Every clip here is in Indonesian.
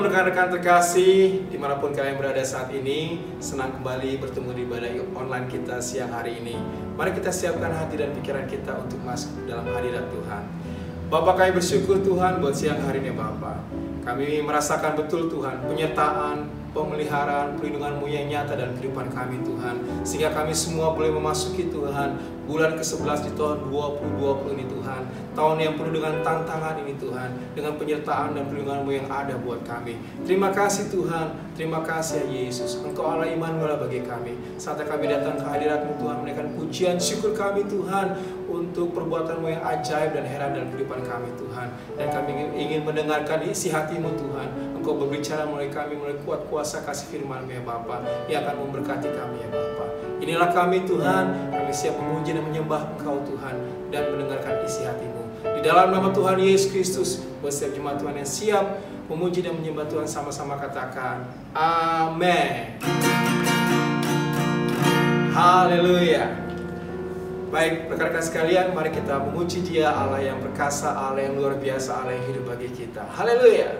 rekan-rekan terkasih, dimanapun kalian berada saat ini, senang kembali bertemu di ibadah online kita siang hari ini. Mari kita siapkan hati dan pikiran kita untuk masuk dalam hadirat Tuhan. Bapak, kami bersyukur Tuhan buat siang hari ini Bapak. Kami merasakan betul Tuhan penyertaan, pemeliharaan, perlindungan-Mu yang nyata dalam kehidupan kami Tuhan. Sehingga kami semua boleh memasuki Tuhan bulan ke-11 di tahun 2020 ini Tuhan. Tahun yang penuh dengan tantangan ini Tuhan, dengan penyertaan dan perlindungan-Mu yang ada buat kami. Terima kasih Tuhan, terima kasih ya Yesus. Engkau Allah Immanuel bagi kami. Saat kami datang ke hadirat-Mu Tuhan, menaikkan pujian syukur kami Tuhan untuk perbuatan-Mu yang ajaib dan heran dalam kehidupan kami Tuhan. Dan kami ingin mendengarkan isi hati-Mu Tuhan. Engkau berbicara melalui kami, melalui kuat kuasa kasih firman-Mu ya Bapa, yang akan memberkati kami ya Bapa. Inilah kami Tuhan, kami siap memuji dan menyembah Engkau Tuhan, dan mendengarkan isi hati-Mu. Di dalam nama Tuhan Yesus Kristus, buat setiap jemaat Tuhan yang siap memuji dan menyembah Tuhan, sama-sama katakan amin. Haleluya. Baik rekan-rekan sekalian, mari kita memuji Dia, Allah yang perkasa, Allah yang luar biasa, Allah yang hidup bagi kita. Haleluya.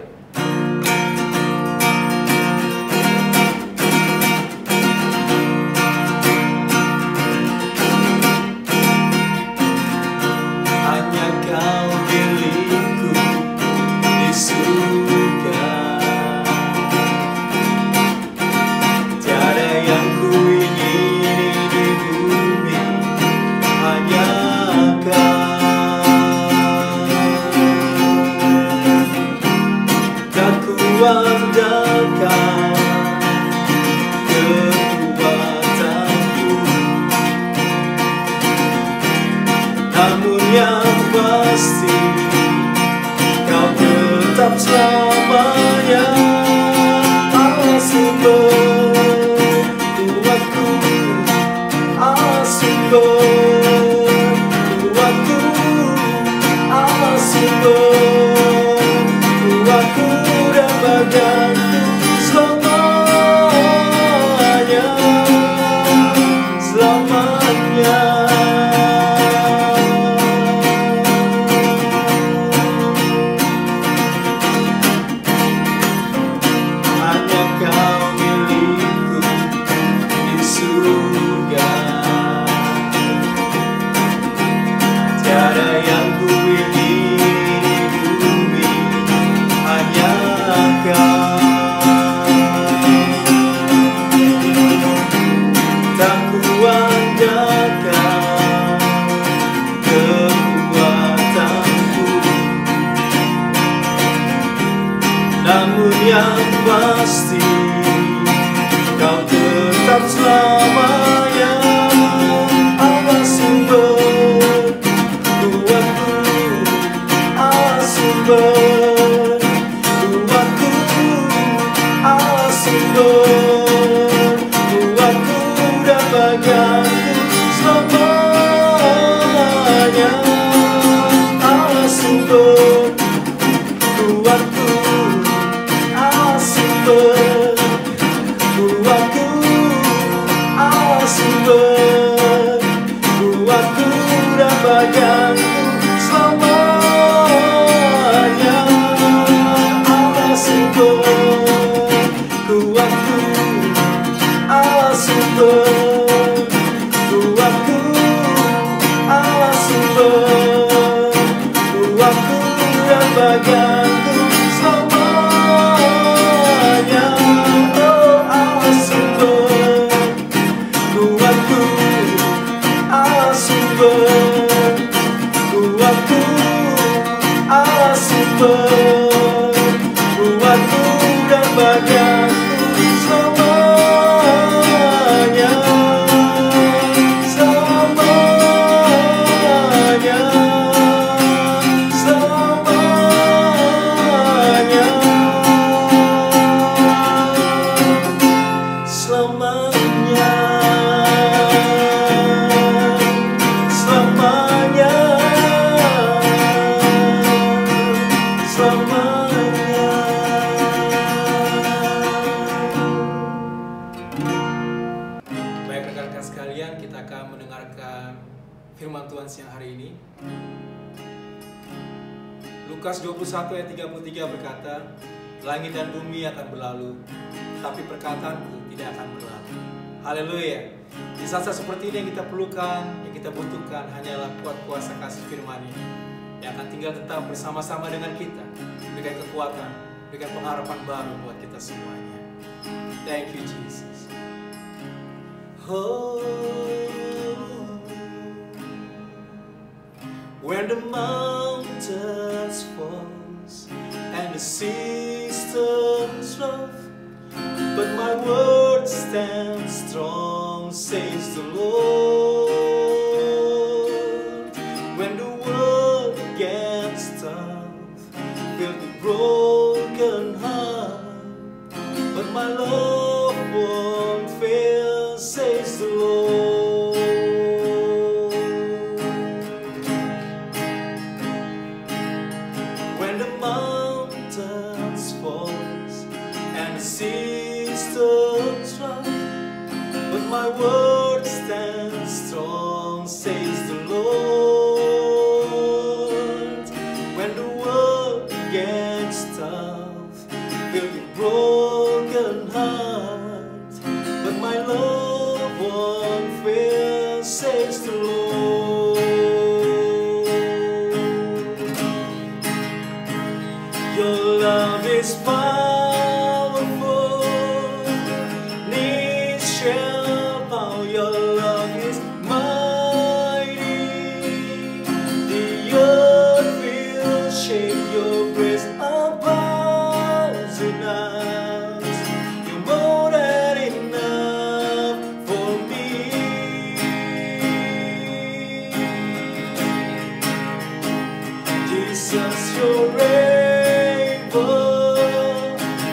Namun yang pasti Kau tetap selamanya. Allah sumber kuatku, Allah sumber kuatku, Allah sumber kuatku dan bagianku selamanya, selamanya. Namun yang pasti Kau tetap selamanya. Allah sumber kuatku, Allah sumber kuatku, Allah sumber kuatku dan bagianku selamanya. Allah sumber kuatku, Allah sumber kuatku, Allah sumber kuatku dan bagianku selamanya. Allah sumber kuatku, Allah sumber kuatku, Allah sumber kuatku dan bagianku selamanya. Oh, Allah sumber kuatku, Allah sumber kuatku, Allah sumber kuatku dan bagianku selamanya, selamanya, selamanya, selamanya, selamanya, selamanya. Baik rekan-rekan sekalian, kita akan mendengarkan firman Tuhan siang hari ini. Lukas 21 ayat 33 berkata, Langit dan bumi akan berlalu, tapi perkataanku tidak akan berlalu. Haleluya. Di saat-saat seperti ini yang kita perlukan, yang kita butuhkan hanyalah kuat kuasa kasih firman ini yang akan tinggal tetap bersama-sama dengan kita, berikan kekuatan, berikan pengharapan baru buat kita semuanya. Thank you Jesus. Oh, when the mountains falls and the seas turns rough, but my word stands strong, says the Lord. When the world gets tough, filled with broken heart, but my love won't fail, says the Lord. When the mountains falls and the seas turns rough, but my word stands strong, says the Lord. When the world gets tough, filled with broken heart, but my love won't fail, says the Lord. Your love is powerful, knees shall bow. Your love is mighty, the earth will shake. Your grace abounds in us. You're more than enough for me. Jesus, you're able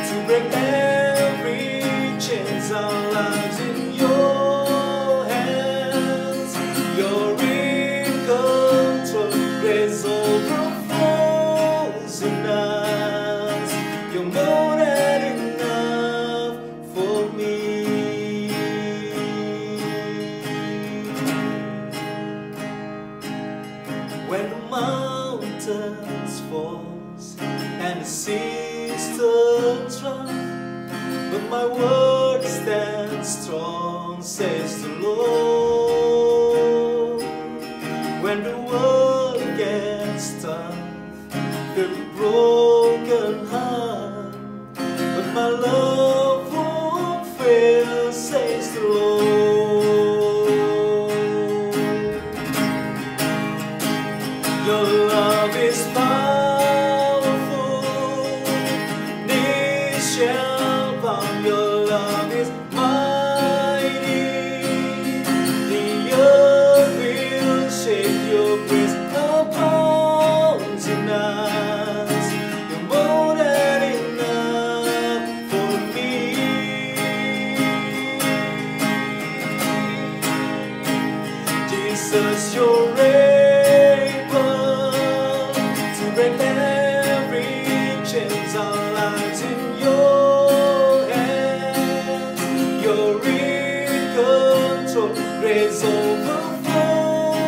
to break every chains. Our lives in your hands. You're in control. Grace overflows in us. You're more than enough for me. When the mountains falls and the seas turns rough, but my word stands strong, says the Lord. When the world gets tough, filled with broken heart, but my love won't fail, says the Lord. Your love is powerful, knees shall bow. Your love is mighty, the earth will shake. Your grace abounds in us. You're more than enough for me. Jesus, you're able to break every chains. Our lives in your hands. You're in control. Grace overflows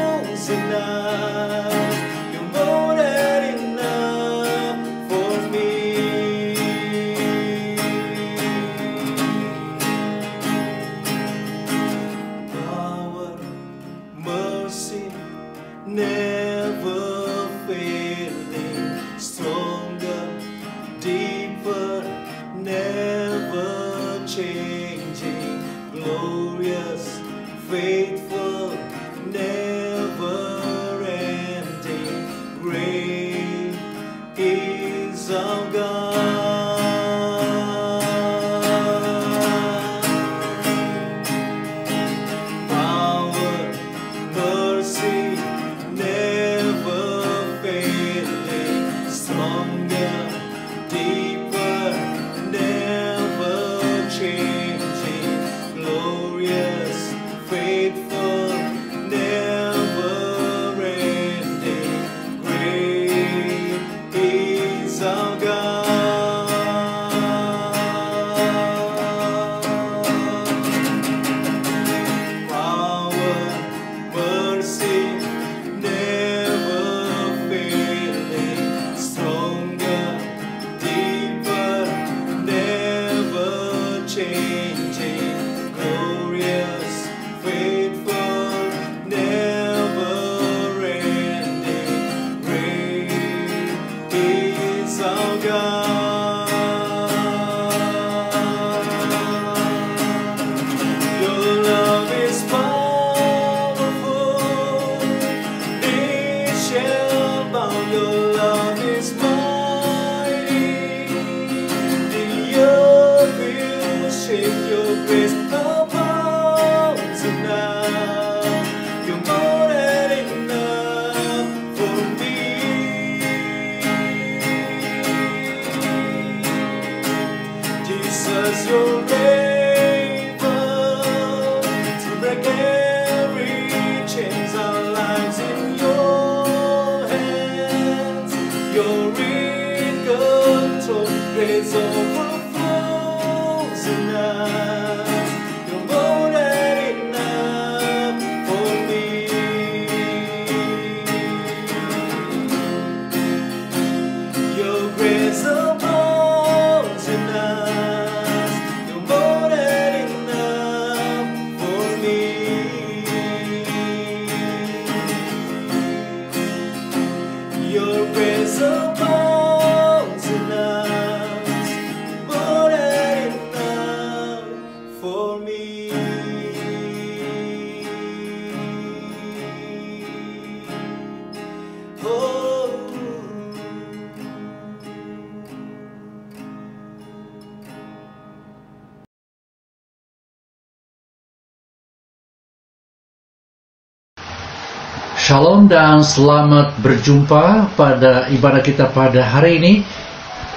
in us. You're more than enough for me. Power, mercy, never failing, stronger, deeper, never changing, glorious, faithful, never ending, great is our God. Power, mercy, never failing, stronger, deeper, never changing, glorious, faithful, overflows in us. You're more than enough for me. Your grace abounds in us. You're more than enough for me. Your grace abounds in us, more than enough for me. Oh. Shalom dan selamat berjumpa pada ibadah kita pada hari ini.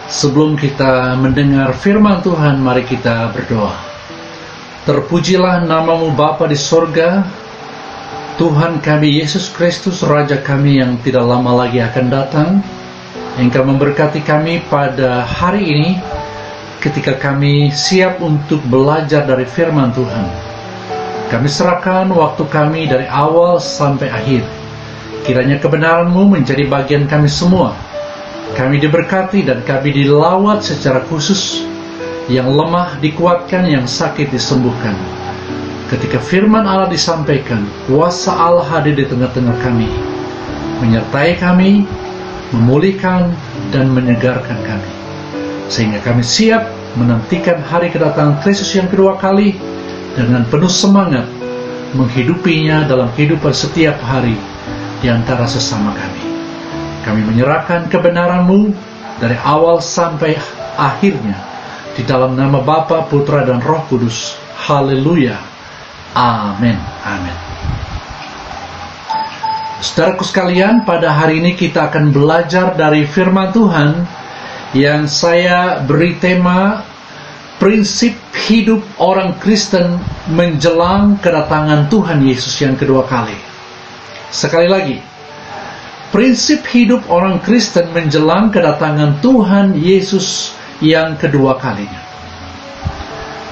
Sebelum kita mendengar firman Tuhan, mari kita berdoa. Terpujilah namamu Bapa di sorga, Tuhan kami Yesus Kristus, Raja kami yang tidak lama lagi akan datang. Engkau memberkati kami pada hari ini ketika kami siap untuk belajar dari firman Tuhan. Kami serahkan waktu kami dari awal sampai akhir. Kiranya kebenaran-Mu menjadi bagian kami semua. Kami diberkati dan kami dilawat secara khusus. Yang lemah dikuatkan, yang sakit disembuhkan. Ketika firman Allah disampaikan, kuasa Allah hadir di tengah-tengah kami, menyertai kami, memulihkan dan menyegarkan kami, sehingga kami siap menantikan hari kedatangan Kristus yang kedua kali dengan penuh semangat menghidupinya dalam kehidupan setiap hari di antara sesama kami. Kami menyerahkan kebenaran-Mu dari awal sampai akhirnya di dalam nama Bapa, Putra dan Roh Kudus. Haleluya. Amin. Amin. Saudaraku sekalian, pada hari ini kita akan belajar dari firman Tuhan yang saya beri tema prinsip hidup orang Kristen menjelang kedatangan Tuhan Yesus yang kedua kali. Sekali lagi, prinsip hidup orang Kristen menjelang kedatangan Tuhan Yesus yang kedua kalinya.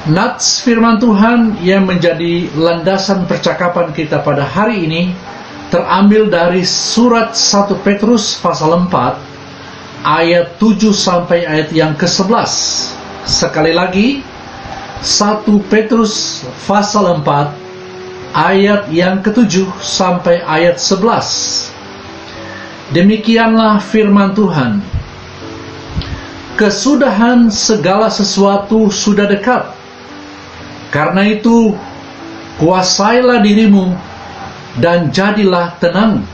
Nats firman Tuhan yang menjadi landasan percakapan kita pada hari ini terambil dari surat 1 Petrus pasal 4 ayat 7 sampai ayat yang ke-11. Sekali lagi, 1 Petrus pasal 4 ayat yang ke-7 sampai ayat 11. Demikianlah firman Tuhan. Kesudahan segala sesuatu sudah dekat. Karena itu, kuasailah dirimu dan jadilah tenang,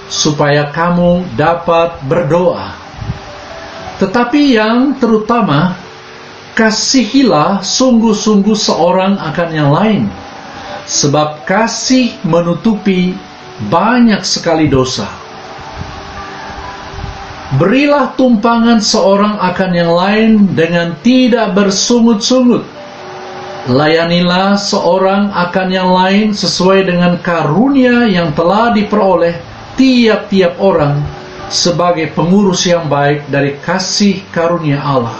supaya kamu dapat berdoa. Tetapi yang terutama, kasihilah sungguh-sungguh seorang akan yang lain, sebab kasih menutupi banyak sekali dosa. Berilah tumpangan seorang akan yang lain dengan tidak bersungut-sungut. Layanilah seorang akan yang lain sesuai dengan karunia yang telah diperoleh tiap-tiap orang sebagai pengurus yang baik dari kasih karunia Allah.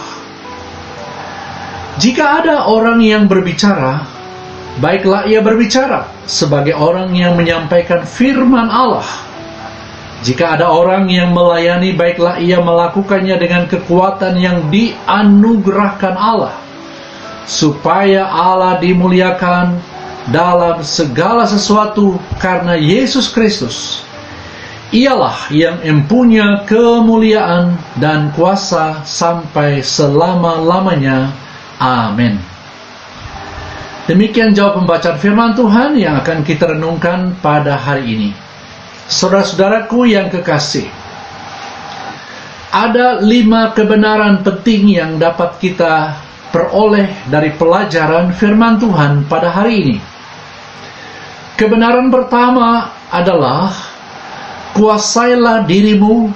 Jika ada orang yang berbicara, baiklah ia berbicara sebagai orang yang menyampaikan firman Allah. Jika ada orang yang melayani, baiklah ia melakukannya dengan kekuatan yang dianugerahkan Allah, supaya Allah dimuliakan dalam segala sesuatu karena Yesus Kristus. Ialah yang mempunyai kemuliaan dan kuasa sampai selama-lamanya. Amin. Demikian jawab pembacaan firman Tuhan yang akan kita renungkan pada hari ini. Saudara-saudaraku yang kekasih, ada 5 kebenaran penting yang dapat kita peroleh dari pelajaran firman Tuhan pada hari ini. Kebenaran pertama adalah kuasailah dirimu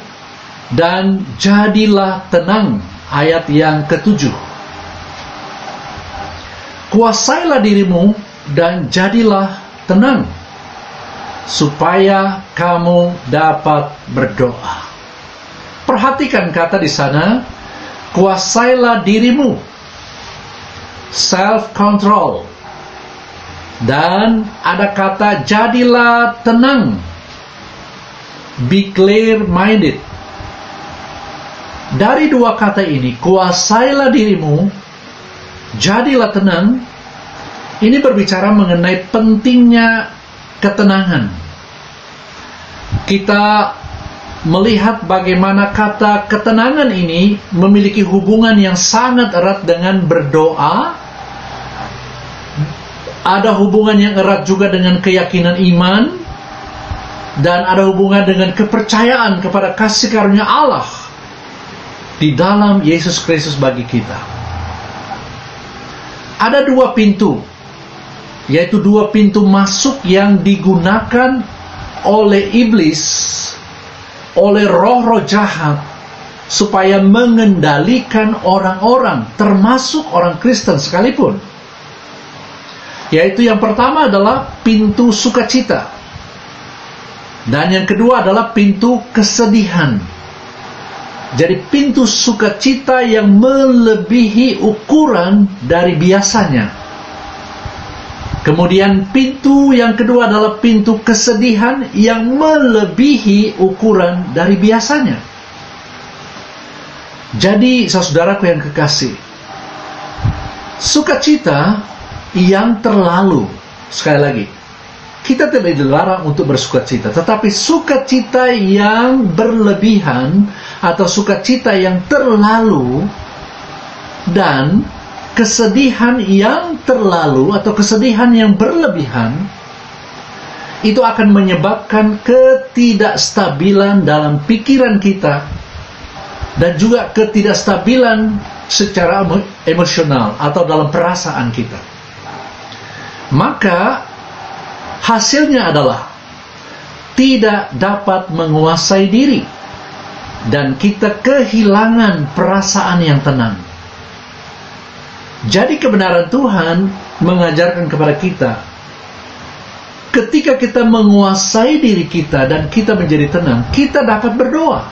dan jadilah tenang, ayat yang ke-7. Kuasailah dirimu dan jadilah tenang, supaya kamu dapat berdoa. Perhatikan kata di sana, kuasailah dirimu, self-control. Dan ada kata jadilah tenang, be clear-minded. Dari dua kata ini, kuasailah dirimu, jadilah tenang, ini berbicara mengenai pentingnya ketenangan. Kita melihat bagaimana kata ketenangan ini memiliki hubungan yang sangat erat dengan berdoa. Ada hubungan yang erat juga dengan keyakinan iman, dan ada hubungan dengan kepercayaan kepada kasih karunia Allah di dalam Yesus Kristus bagi kita. Ada dua pintu, yaitu dua pintu masuk yang digunakan oleh iblis, oleh roh-roh jahat, supaya mengendalikan orang-orang, termasuk orang Kristen sekalipun. Yaitu yang pertama adalah pintu sukacita, dan yang kedua adalah pintu kesedihan. Jadi pintu sukacita yang melebihi ukuran dari biasanya. Kemudian pintu yang kedua adalah pintu kesedihan yang melebihi ukuran dari biasanya. Jadi saudaraku yang kekasih, sukacita yang terlalu, sekali lagi, kita tidak dilarang untuk bersukacita, tetapi sukacita yang berlebihan atau sukacita yang terlalu dan kesedihan yang terlalu atau kesedihan yang berlebihan itu akan menyebabkan ketidakstabilan dalam pikiran kita dan juga ketidakstabilan secara emosional atau dalam perasaan kita. Maka hasilnya adalah tidak dapat menguasai diri dan kita kehilangan perasaan yang tenang. Jadi kebenaran Tuhan mengajarkan kepada kita, ketika kita menguasai diri kita dan kita menjadi tenang, kita dapat berdoa.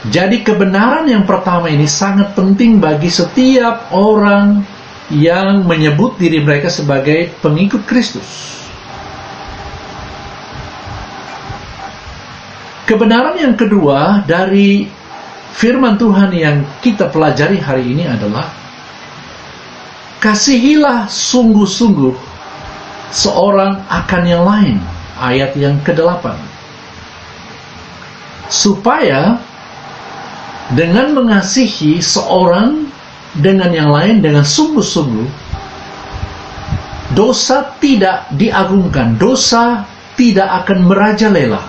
Jadi kebenaran yang pertama ini sangat penting bagi setiap orang yang menyebut diri mereka sebagai pengikut Kristus. Kebenaran yang kedua dari firman Tuhan yang kita pelajari hari ini adalah, kasihilah sungguh-sungguh seorang akan yang lain. Ayat yang ke-8. Supaya dengan mengasihi seorang dengan yang lain dengan sungguh-sungguh, dosa tidak diagungkan, dosa tidak akan merajalela.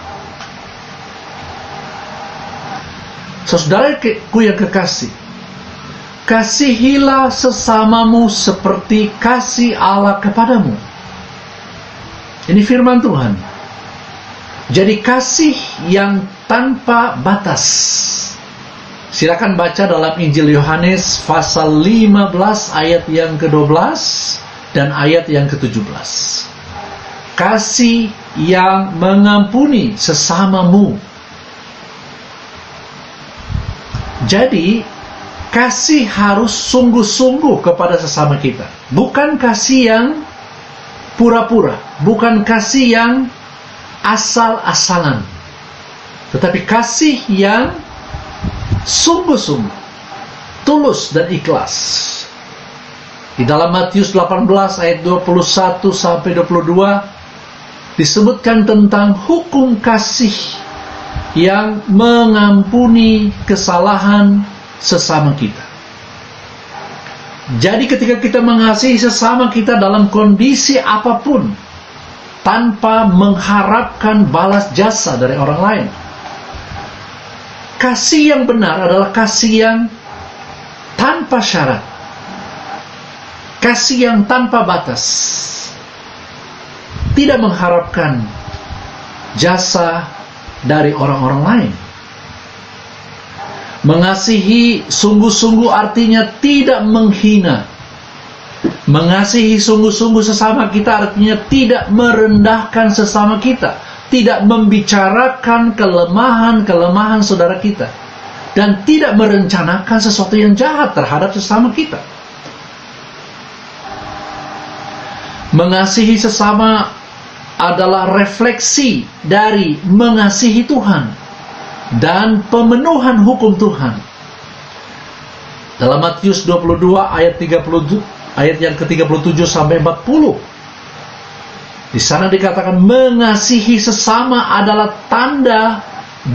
Saudaraku yang kekasih, kasihilah sesamamu seperti kasih Allah kepadamu. Ini firman Tuhan. Jadi kasih yang tanpa batas. Silakan baca dalam Injil Yohanes pasal 15 ayat yang ke-12 dan ayat yang ke-17. Kasih yang mengampuni sesamamu. Jadi kasih harus sungguh-sungguh kepada sesama kita. Bukan kasih yang pura-pura, bukan kasih yang asal-asalan, tetapi kasih yang sungguh-sungguh, tulus dan ikhlas. Di dalam Matius 18 ayat 21 sampai 22 disebutkan tentang hukum kasih yang mengampuni kesalahan sesama kita. Jadi ketika kita mengasihi sesama kita dalam kondisi apapun, tanpa mengharapkan balas jasa dari orang lain, kasih yang benar adalah kasih yang tanpa syarat, kasih yang tanpa batas, tidak mengharapkan jasa dari orang-orang lain. Mengasihi sungguh-sungguh artinya tidak menghina. Mengasihi sungguh-sungguh sesama kita artinya tidak merendahkan sesama kita, tidak membicarakan kelemahan-kelemahan saudara kita, dan tidak merencanakan sesuatu yang jahat terhadap sesama kita. Mengasihi sesama adalah refleksi dari mengasihi Tuhan dan pemenuhan hukum Tuhan. Dalam Matius 22 ayat yang ke-37 sampai 40. Di sana dikatakan mengasihi sesama adalah tanda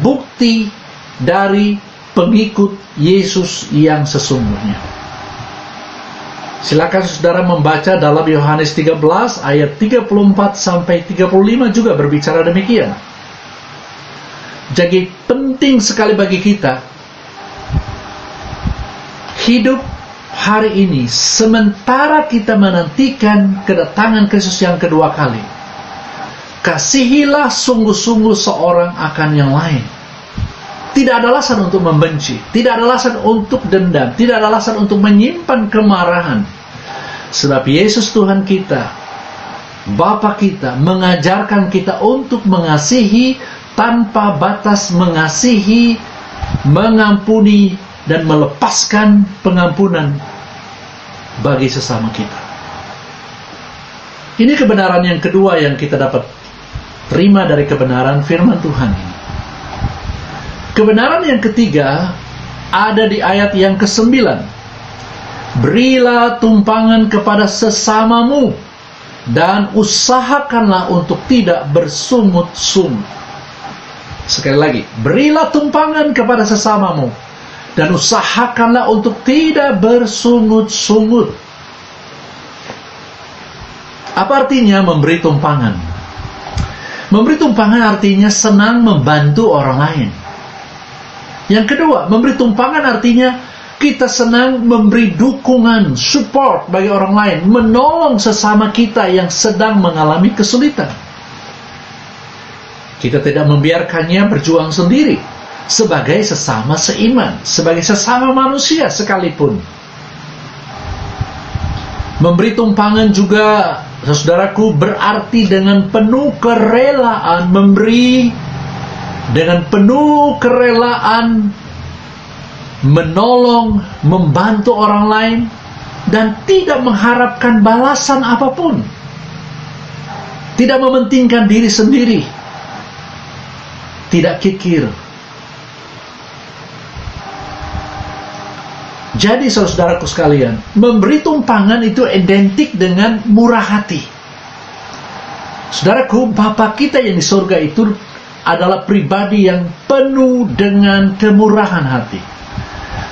bukti dari pengikut Yesus yang sesungguhnya. Silakan saudara membaca dalam Yohanes 13 ayat 34 sampai 35 juga berbicara demikian. Jadi penting sekali bagi kita hidup hari ini sementara kita menantikan kedatangan Kristus yang kedua kali. Kasihilah sungguh-sungguh seorang akan yang lain. Tidak ada alasan untuk membenci, tidak ada alasan untuk dendam, tidak ada alasan untuk menyimpan kemarahan. Sebab Yesus Tuhan kita, Bapa kita, mengajarkan kita untuk mengasihi tanpa batas, mengasihi, mengampuni, dan melepaskan pengampunan bagi sesama kita. Ini kebenaran yang kedua yang kita dapat terima dari kebenaran firman Tuhan ini. Kebenaran yang ketiga ada di ayat yang ke-9. Berilah tumpangan kepada sesamamu dan usahakanlah untuk tidak bersungut-sungut. Sekali lagi, berilah tumpangan kepada sesamamu dan usahakanlah untuk tidak bersungut-sungut. Apa artinya memberi tumpangan? Memberi tumpangan artinya senang membantu orang lain. Yang kedua, memberi tumpangan artinya kita senang memberi dukungan, support bagi orang lain, menolong sesama kita yang sedang mengalami kesulitan. Kita tidak membiarkannya berjuang sendiri, sebagai sesama seiman, sebagai sesama manusia sekalipun. Memberi tumpangan juga, saudaraku, berarti dengan penuh kerelaan memberi, dengan penuh kerelaan menolong, membantu orang lain, dan tidak mengharapkan balasan apapun. Tidak mementingkan diri sendiri, tidak kikir. Jadi saudaraku sekalian, memberi tumpangan itu identik dengan murah hati. Saudaraku, Bapa kita yang di surga itu adalah pribadi yang penuh dengan kemurahan hati.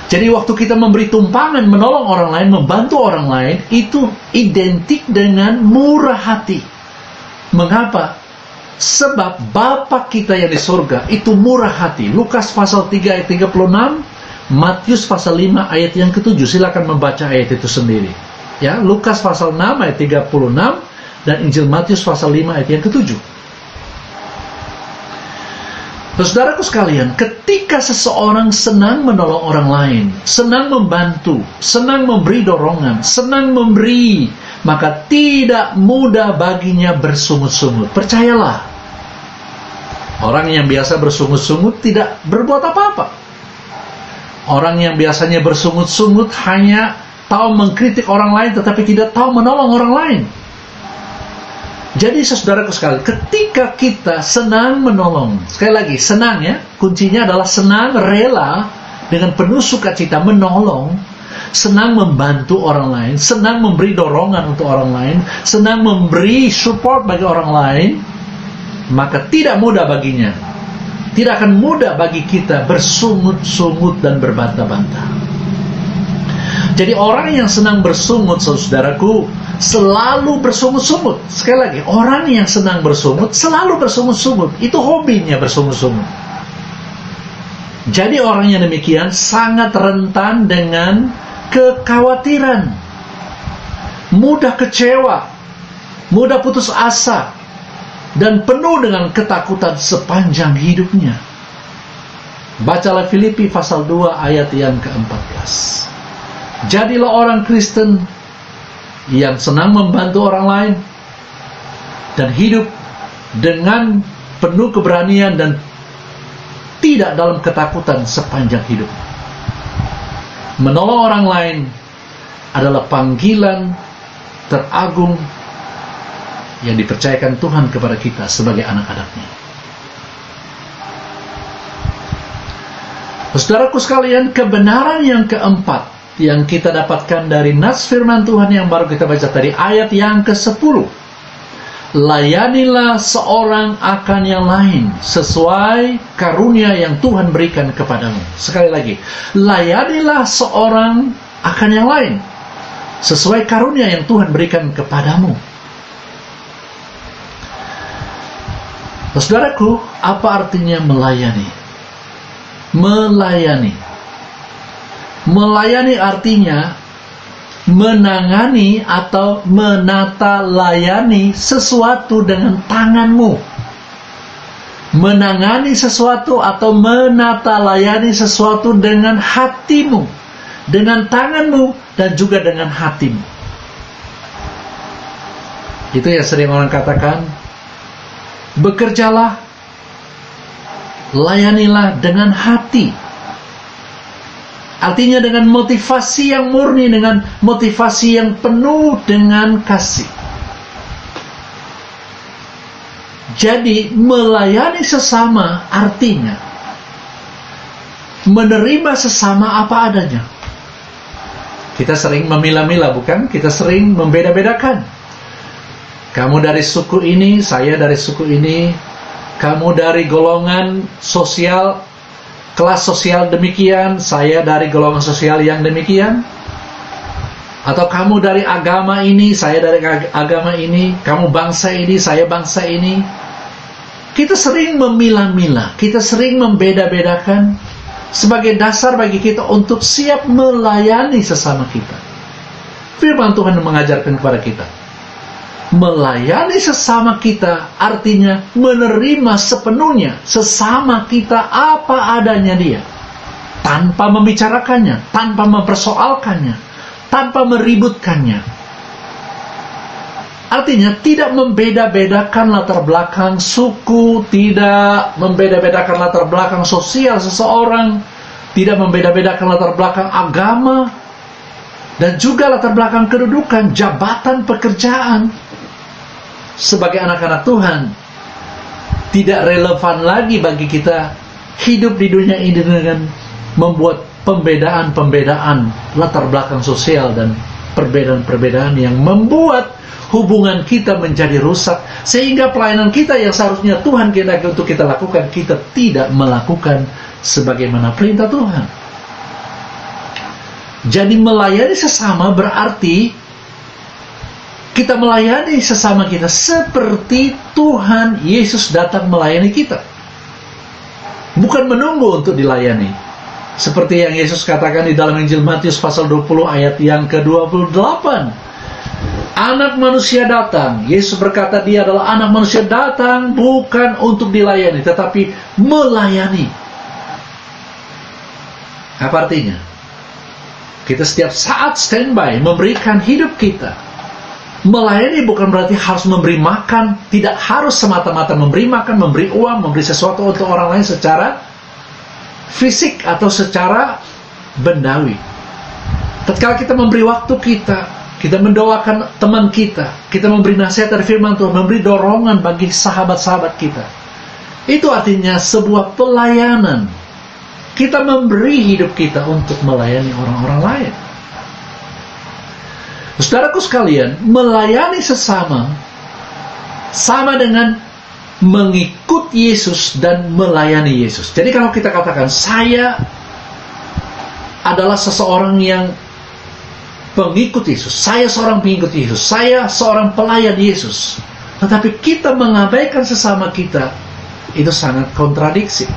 Jadi waktu kita memberi tumpangan, menolong orang lain, membantu orang lain, itu identik dengan murah hati. Mengapa? Sebab Bapa kita yang di surga itu murah hati. Lukas pasal 3 ayat 36, Matius pasal 5 ayat yang ke-7. Silakan membaca ayat itu sendiri. Ya, Lukas pasal 6 ayat 36 dan Injil Matius pasal 5 ayat yang ke-7. Saudaraku sekalian, ketika seseorang senang menolong orang lain, senang membantu, senang memberi dorongan, senang memberi, maka tidak mudah baginya bersungut-sungut. Percayalah, orang yang biasa bersungut-sungut tidak berbuat apa-apa. Orang yang biasanya bersungut-sungut hanya tahu mengkritik orang lain tetapi tidak tahu menolong orang lain. Jadi saudaraku sekalian, ketika kita senang menolong, sekali lagi senang ya, kuncinya adalah senang, rela, dengan penuh sukacita menolong, senang membantu orang lain, senang memberi dorongan untuk orang lain, senang memberi support bagi orang lain, maka tidak mudah baginya, tidak akan mudah bagi kita bersungut-sungut dan berbantah-bantah. Jadi orang yang senang bersungut, saudaraku, selalu bersungut-sungut. Sekali lagi, orang yang senang bersungut selalu bersungut-sungut. Itu hobinya bersungut-sungut. Jadi orang yang demikian sangat rentan dengan kekhawatiran, mudah kecewa, mudah putus asa, dan penuh dengan ketakutan sepanjang hidupnya. Bacalah Filipi pasal 2 ayat yang ke-14. Jadilah orang Kristen yang senang membantu orang lain dan hidup dengan penuh keberanian dan tidak dalam ketakutan sepanjang hidup. Menolong orang lain adalah panggilan teragung yang dipercayakan Tuhan kepada kita sebagai anak-anaknya. Saudaraku sekalian, kebenaran yang keempat yang kita dapatkan dari nas firman Tuhan yang baru kita baca tadi, ayat yang ke-10. Layanilah seorang akan yang lain sesuai karunia yang Tuhan berikan kepadamu. Sekali lagi, layanilah seorang akan yang lain sesuai karunia yang Tuhan berikan kepadamu. Saudaraku, apa artinya melayani? Melayani artinya menangani atau menata layani sesuatu dengan tanganmu. Menangani sesuatu atau menata layani sesuatu dengan hatimu, dengan tanganmu, dan juga dengan hatimu. Itu yang sering orang katakan, bekerjalah, layanilah dengan hati. Artinya dengan motivasi yang murni, dengan motivasi yang penuh dengan kasih. Jadi melayani sesama artinya menerima sesama apa adanya. Kita sering memilah-milah, bukan? Kita sering membeda-bedakan. Kamu dari suku ini, saya dari suku ini. Kamu dari golongan sosial, kelas sosial demikian, saya dari golongan sosial yang demikian. Atau kamu dari agama ini, saya dari agama ini. Kamu bangsa ini, saya bangsa ini. Kita sering memilah-milah, kita sering membeda-bedakan sebagai dasar bagi kita untuk siap melayani sesama kita. Firman Tuhan mengajarkan kepada kita, melayani sesama kita artinya menerima sepenuhnya sesama kita apa adanya dia, tanpa membicarakannya, tanpa mempersoalkannya, tanpa meributkannya. Artinya tidak membeda-bedakan latar belakang suku, tidak membeda-bedakan latar belakang sosial seseorang, tidak membeda-bedakan latar belakang agama, dan juga latar belakang kedudukan, jabatan, pekerjaan. Sebagai anak-anak Tuhan, tidak relevan lagi bagi kita hidup di dunia ini dengan membuat pembedaan-pembedaan latar belakang sosial dan perbedaan-perbedaan yang membuat hubungan kita menjadi rusak, sehingga pelayanan kita yang seharusnya Tuhan kehendaki untuk kita lakukan, kita tidak melakukan sebagaimana perintah Tuhan. Jadi melayani sesama berarti kita melayani sesama kita seperti Tuhan Yesus datang melayani kita. Bukan menunggu untuk dilayani. Seperti yang Yesus katakan di dalam Injil Matius pasal 20 ayat yang ke-28. Anak manusia datang. Yesus berkata dia adalah anak manusia datang bukan untuk dilayani, tetapi melayani. Apa artinya? Kita setiap saat standby memberikan hidup kita. Melayani bukan berarti harus memberi makan, tidak harus semata-mata memberi makan, memberi uang, memberi sesuatu untuk orang lain secara fisik atau secara bendawi. Tatkala kita memberi waktu kita mendoakan teman kita memberi nasihat dari firman Tuhan, memberi dorongan bagi sahabat-sahabat kita. Itu artinya sebuah pelayanan. Kita memberi hidup kita untuk melayani orang-orang lain. Saudaraku sekalian, melayani sesama sama dengan mengikut Yesus dan melayani Yesus. Jadi kalau kita katakan saya adalah seseorang yang pengikut Yesus, saya seorang pengikut Yesus, saya seorang pelayan Yesus, tetapi kita mengabaikan sesama kita, itu sangat kontradiksi.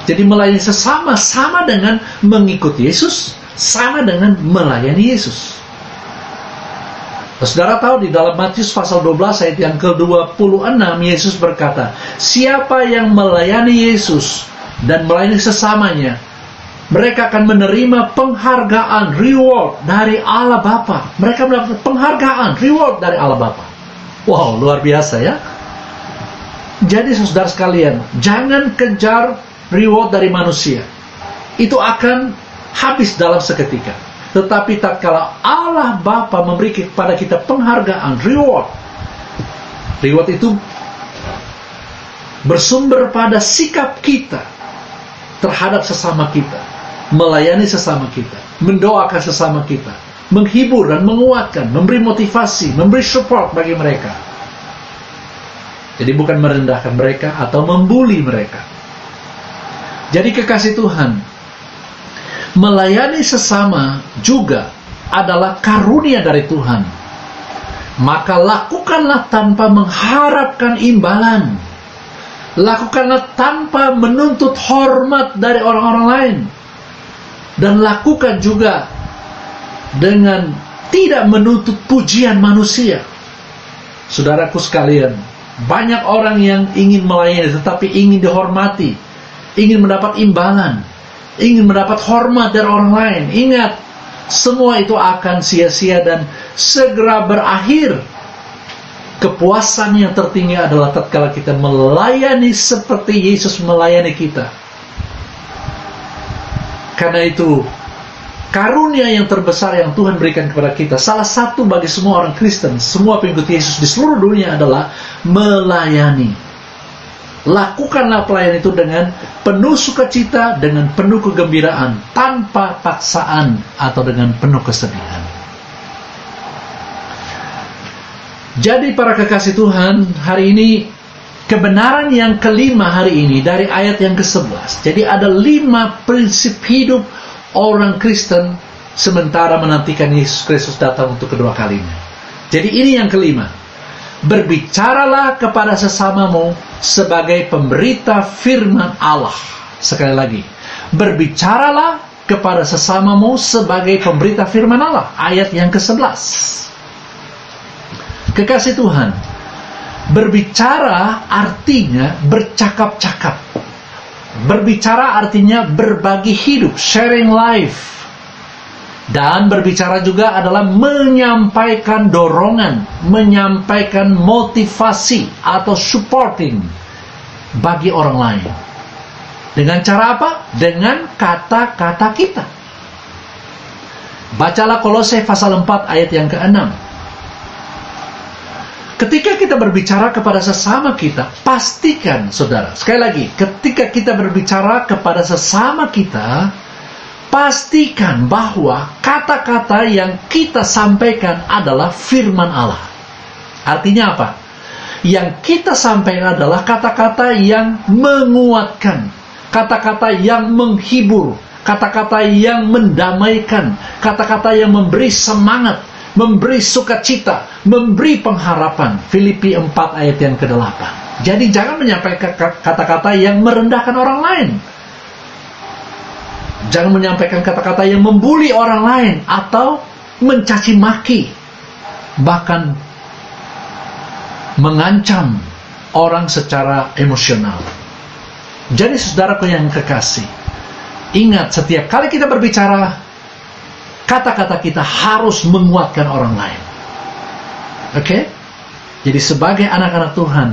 Jadi melayani sesama sama dengan mengikut Yesus, sama dengan melayani Yesus. Saudara tahu di dalam Matius pasal 12 ayat yang ke-26 Yesus berkata, siapa yang melayani Yesus dan melayani sesamanya, mereka akan menerima penghargaan, reward dari Allah Bapa. Mereka mendapat penghargaan, reward dari Allah Bapa. Wow, luar biasa ya. Jadi saudara sekalian, jangan kejar reward dari manusia. Itu akan habis dalam seketika. Tetapi tatkala Allah Bapa memberi kepada kita penghargaan, reward itu bersumber pada sikap kita terhadap sesama kita, melayani sesama kita, mendoakan sesama kita, menghibur dan menguatkan, memberi motivasi, memberi support bagi mereka. Jadi bukan merendahkan mereka atau membuli mereka. Jadi kekasih Tuhan, melayani sesama juga adalah karunia dari Tuhan. Maka lakukanlah tanpa mengharapkan imbalan. Lakukanlah tanpa menuntut hormat dari orang-orang lain. Dan lakukan juga dengan tidak menuntut pujian manusia. Saudaraku sekalian, banyak orang yang ingin melayani tetapi ingin dihormati, ingin mendapat imbalan, ingin mendapat hormat dari orang lain. Ingat, semua itu akan sia-sia dan segera berakhir. Kepuasan yang tertinggi adalah tatkala kita melayani seperti Yesus melayani kita. Karena itu, karunia yang terbesar yang Tuhan berikan kepada kita, salah satu bagi semua orang Kristen, semua pengikut Yesus di seluruh dunia adalah melayani. Lakukanlah pelayanan itu dengan penuh sukacita, dengan penuh kegembiraan, tanpa paksaan atau dengan penuh kesedihan. Jadi para kekasih Tuhan, hari ini kebenaran yang kelima hari ini dari ayat yang ke-11. Jadi ada 5 prinsip hidup orang Kristen sementara menantikan Yesus Kristus datang untuk kedua kalinya. Jadi ini yang kelima. Berbicaralah kepada sesamamu sebagai pemberita firman Allah. Sekali lagi, berbicaralah kepada sesamamu sebagai pemberita firman Allah. Ayat yang ke-11. Kekasih Tuhan, berbicara artinya bercakap-cakap. Berbicara artinya berbagi hidup, sharing life. Dan berbicara juga adalah menyampaikan dorongan, menyampaikan motivasi atau supporting bagi orang lain. Dengan cara apa? Dengan kata-kata kita. Bacalah Kolose pasal 4 ayat yang ke-6. Ketika kita berbicara kepada sesama kita, pastikan, saudara, sekali lagi, ketika kita berbicara kepada sesama kita, pastikan bahwa kata-kata yang kita sampaikan adalah firman Allah. Artinya apa? Yang kita sampaikan adalah kata-kata yang menguatkan, kata-kata yang menghibur, kata-kata yang mendamaikan, kata-kata yang memberi semangat, memberi sukacita, memberi pengharapan. Filipi 4 ayat yang ke-8. Jadi jangan menyampaikan kata-kata yang merendahkan orang lain. Jangan menyampaikan kata-kata yang membuli orang lain atau mencaci maki, bahkan mengancam orang secara emosional. Jadi saudaraku yang kekasih, ingat, setiap kali kita berbicara, kata-kata kita harus menguatkan orang lain. Oke? Jadi sebagai anak-anak Tuhan,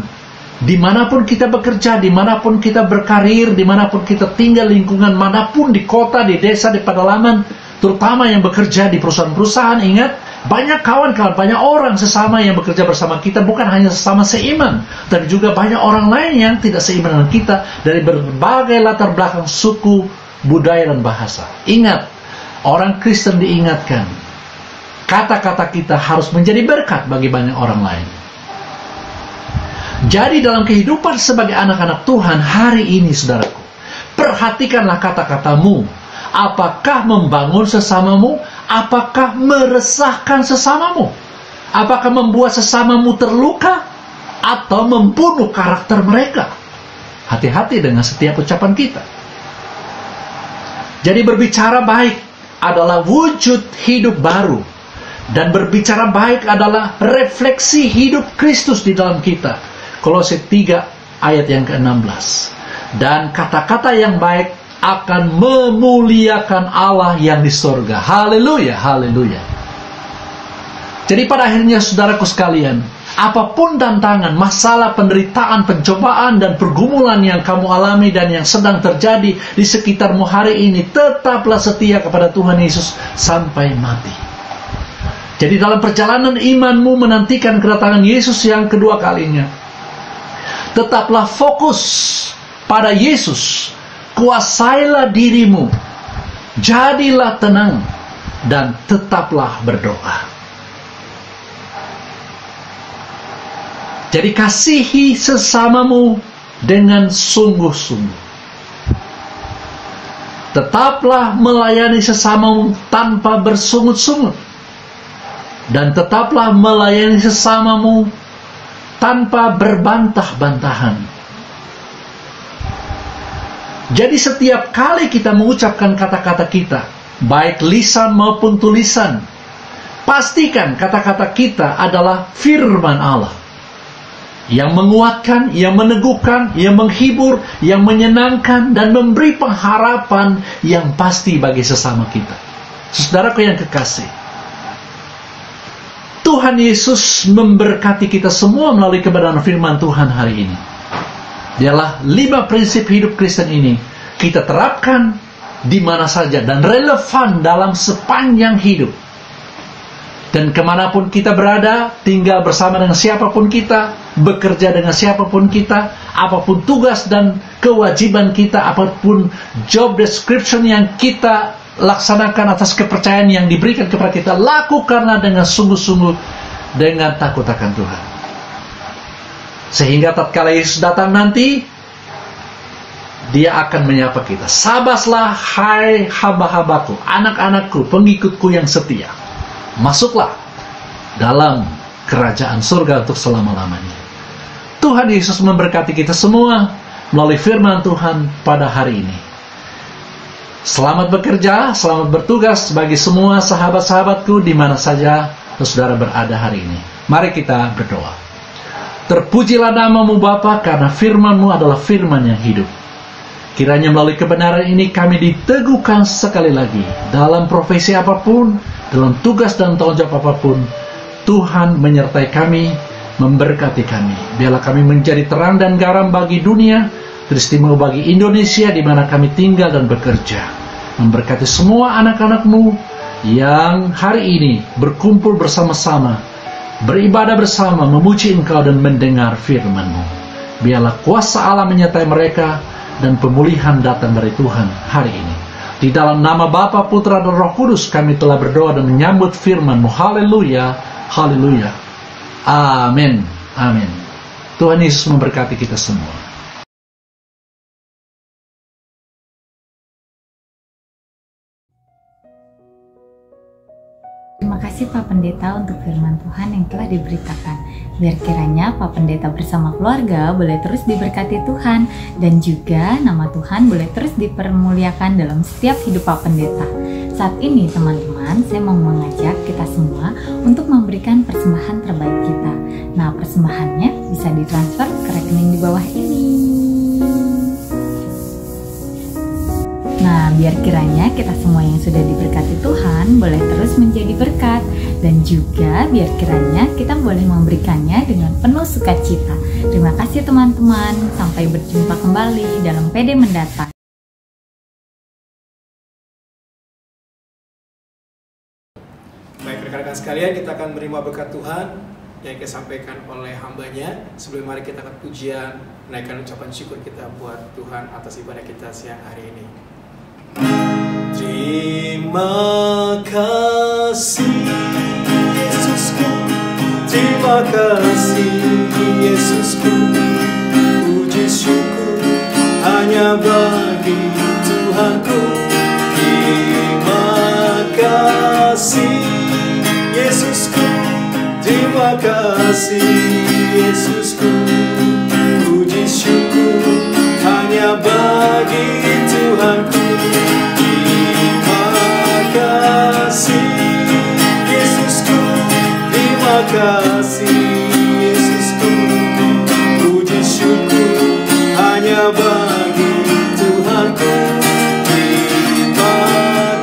dimanapun kita bekerja, dimanapun kita berkarir, dimanapun kita tinggal, lingkungan manapun, di kota, di desa, di pedalaman, terutama yang bekerja di perusahaan-perusahaan, ingat, banyak kawan-kawan, banyak orang sesama yang bekerja bersama kita, bukan hanya sesama seiman, tapi juga banyak orang lain yang tidak seiman dengan kita, dari berbagai latar belakang suku, budaya, dan bahasa. Ingat, orang Kristen diingatkan, kata-kata kita harus menjadi berkat bagi banyak orang lain. Jadi dalam kehidupan sebagai anak-anak Tuhan hari ini, saudaraku, perhatikanlah kata-katamu. Apakah membangun sesamamu? Apakah meresahkan sesamamu? Apakah membuat sesamamu terluka? Atau membunuh karakter mereka? Hati-hati dengan setiap ucapan kita. Jadi berbicara baik adalah wujud hidup baru, dan berbicara baik adalah refleksi hidup Kristus di dalam kita. Kolose 3 ayat yang ke-16. Dan kata-kata yang baik akan memuliakan Allah yang di surga. Haleluya, haleluya. Jadi pada akhirnya saudaraku sekalian, Apapun tantangan, masalah, penderitaan, pencobaan, dan pergumulan yang kamu alami dan yang sedang terjadi di sekitarmu hari ini, tetaplah setia kepada Tuhan Yesus sampai mati. Jadi dalam perjalanan imanmu menantikan kedatangan Yesus yang kedua kalinya, tetaplah fokus pada Yesus. Kuasailah dirimu, jadilah tenang, dan tetaplah berdoa. Jadi kasihi sesamamu dengan sungguh-sungguh. Tetaplah melayani sesamamu tanpa bersungut-sungut. Dan tetaplah melayani sesamamu tanpa berbantah-bantahan. Jadi setiap kali kita mengucapkan kata-kata kita, baik lisan maupun tulisan, pastikan kata-kata kita adalah firman Allah. Yang menguatkan, yang meneguhkan, yang menghibur, yang menyenangkan, dan memberi pengharapan yang pasti bagi sesama kita. Saudaraku yang kekasih, Tuhan Yesus memberkati kita semua melalui kebenaran firman Tuhan hari ini. Dialah 5 prinsip hidup Kristen ini kita terapkan di mana saja dan relevan dalam sepanjang hidup. Dan kemanapun kita berada, tinggal bersama dengan siapapun kita, bekerja dengan siapapun kita, apapun tugas dan kewajiban kita, apapun job description yang kita laksanakan atas kepercayaan yang diberikan kepada kita, lakukanlah dengan sungguh-sungguh, dengan takut akan Tuhan. Sehingga tatkala Yesus datang nanti, Dia akan menyapa kita. Sabaslah hai hamba-hambaku, anak-anakku, pengikutku yang setia. Masuklah dalam kerajaan surga untuk selama-lamanya. Tuhan Yesus memberkati kita semua melalui firman Tuhan pada hari ini. Selamat bekerja, selamat bertugas bagi semua sahabat-sahabatku di mana saja saudara berada hari ini. Mari kita berdoa. Terpujilah namamu Bapa, karena firman-Mu adalah firman yang hidup. Kiranya melalui kebenaran ini kami diteguhkan sekali lagi dalam profesi apapun, dalam tugas dan tanggung jawab apapun. Tuhan menyertai kami, memberkati kami. Biarlah kami menjadi terang dan garam bagi dunia, teristimewa bagi Indonesia di mana kami tinggal dan bekerja. Memberkati semua anak-anak-Mu yang hari ini berkumpul bersama-sama, beribadah bersama, memuji Engkau dan mendengar firman-Mu. Biarlah kuasa Allah menyertai mereka dan pemulihan datang dari Tuhan hari ini. Di dalam nama Bapa, Putra, dan Roh Kudus kami telah berdoa dan menyambut firman-Mu. Haleluya, haleluya. Amin, amin. Tuhan Yesus memberkati kita semua. Terima kasih Pak Pendeta untuk firman Tuhan yang telah diberitakan. Biar kiranya Pak Pendeta bersama keluarga boleh terus diberkati Tuhan, dan juga nama Tuhan boleh terus dipermuliakan dalam setiap hidup Pak Pendeta. Saat ini teman-teman, saya mau mengajak kita semua untuk memberikan persembahan terbaik kita. Nah, persembahannya bisa ditransfer ke rekening di bawah ini. Nah, biar kiranya kita semua yang sudah diberkati Tuhan boleh terus menjadi berkat, dan juga biar kiranya kita boleh memberikannya dengan penuh sukacita. Terima kasih teman-teman, sampai berjumpa kembali dalam PD mendatang. Baik rekan-rekan sekalian, kita akan menerima berkat Tuhan yang disampaikan oleh hambanya. Sebelum mari kita akan pujian, menaikkan ucapan syukur kita buat Tuhan atas ibadah kita siang hari ini. Terima kasih Yesusku, terima kasih Yesusku, puji syukur hanya bagi Tuhanku. Terima kasih Yesusku, terima kasih Yesusku, puji syukur hanya bagi Tuhanku. Terima kasih Yesusku, puji syukur hanya bagi Tuhanku. Terima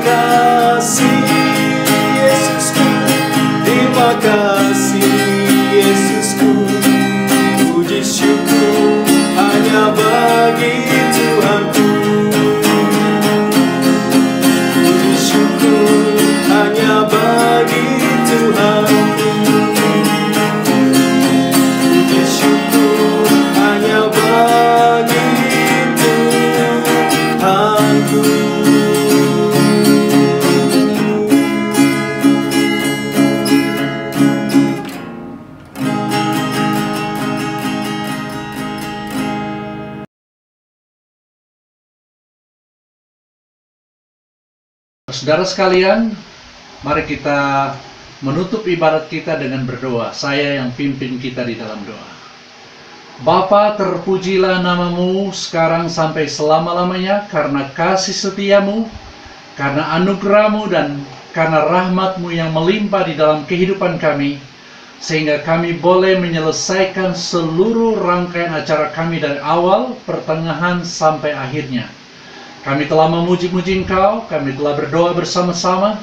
kasih Yesusku, terima kasih Yesusku, Saudara sekalian, mari kita menutup ibadat kita dengan berdoa. Saya yang pimpin kita di dalam doa. Bapa, terpujilah namamu sekarang sampai selama-lamanya karena kasih setiamu, karena anugerahmu dan karena rahmatmu yang melimpah di dalam kehidupan kami, sehingga kami boleh menyelesaikan seluruh rangkaian acara kami dari awal, pertengahan, sampai akhirnya. Kami telah memuji-muji Engkau, kami telah berdoa bersama-sama,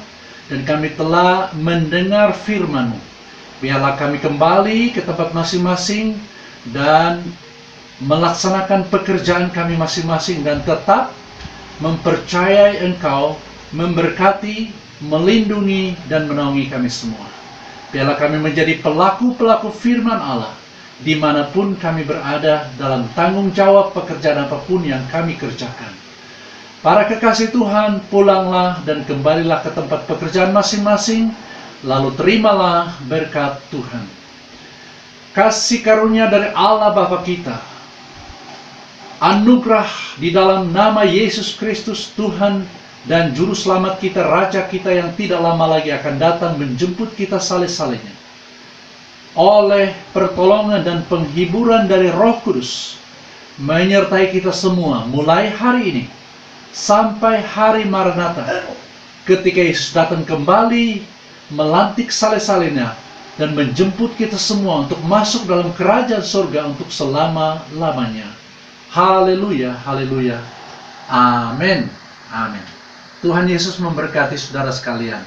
dan kami telah mendengar firman-Mu. Biarlah kami kembali ke tempat masing-masing dan melaksanakan pekerjaan kami masing-masing dan tetap mempercayai Engkau, memberkati, melindungi, dan menaungi kami semua. Biarlah kami menjadi pelaku-pelaku firman Allah dimanapun kami berada dalam tanggung jawab pekerjaan apapun yang kami kerjakan. Para kekasih Tuhan, pulanglah dan kembalilah ke tempat pekerjaan masing-masing, lalu terimalah berkat Tuhan. Kasih karunia dari Allah Bapa kita, anugerah di dalam nama Yesus Kristus Tuhan dan Juru Selamat kita, Raja kita yang tidak lama lagi akan datang menjemput kita saleh-salehnya, oleh pertolongan dan penghiburan dari Roh Kudus, menyertai kita semua mulai hari ini sampai hari Maranatha, ketika Yesus datang kembali melantik saleh-salehnya dan menjemput kita semua untuk masuk dalam kerajaan surga untuk selama-lamanya. Haleluya, haleluya. Amin. Amin. Tuhan Yesus memberkati saudara sekalian.